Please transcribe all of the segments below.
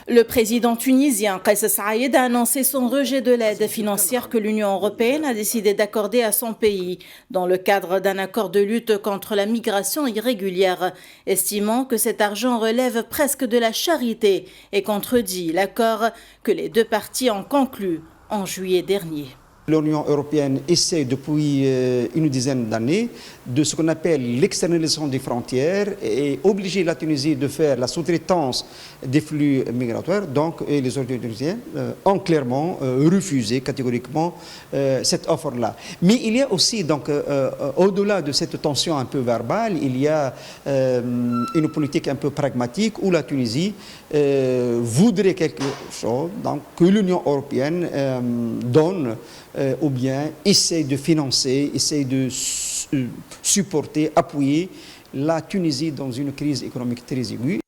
Le président tunisien Kais Saïed a annoncé son rejet de l'aide financière que l'Union européenne a décidé d'accorder à son pays dans le cadre d'un accord de lutte contre la migration irrégulière, estimant que cet argent relève presque de la charité et contredit l'accord que les deux parties ont conclu en juillet dernier. L'Union européenne essaie depuis une dizaine d'années de ce qu'on appelle l'externalisation des frontières et obliger la Tunisie de faire la sous-traitance des flux migratoires. Donc les autorités tunisiennes ont clairement refusé catégoriquement cette offre-là. Mais il y a aussi, donc, au-delà de cette tension un peu verbale, il y a une politique un peu pragmatique où la Tunisie voudrait quelque chose, donc, que l'Union européenne donne ou bien essaie de financer, essaie de supporter, appuyer la Tunisie dans une crise économique très aiguë.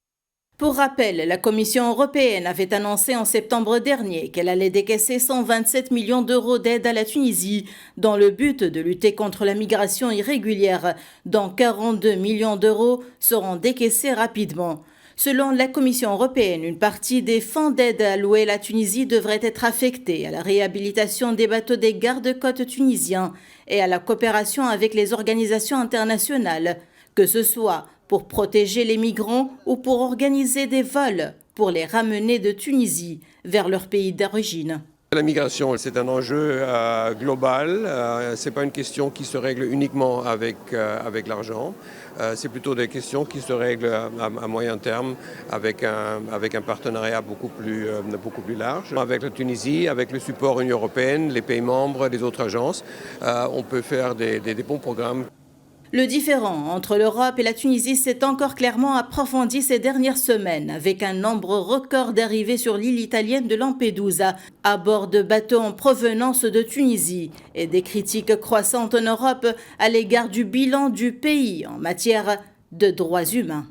Pour rappel, la Commission européenne avait annoncé en septembre dernier qu'elle allait décaisser 127 millions d'euros d'aide à la Tunisie dans le but de lutter contre la migration irrégulière, dont 42 millions d'euros seront décaissés rapidement. Selon la Commission européenne, une partie des fonds d'aide alloués à la Tunisie devrait être affectée à la réhabilitation des bateaux des gardes-côtes tunisiens et à la coopération avec les organisations internationales, que ce soit pour protéger les migrants ou pour organiser des vols pour les ramener de Tunisie vers leur pays d'origine. La migration, c'est un enjeu global. Ce n'est pas une question qui se règle uniquement avec l'argent. C'est plutôt des questions qui se règlent à moyen terme avec un partenariat beaucoup plus large. Avec la Tunisie, avec le support Union européenne, les pays membres, les autres agences, on peut faire des bons programmes. Le différend entre l'Europe et la Tunisie s'est encore clairement approfondi ces dernières semaines, avec un nombre record d'arrivées sur l'île italienne de Lampedusa à bord de bateaux en provenance de Tunisie et des critiques croissantes en Europe à l'égard du bilan du pays en matière de droits humains.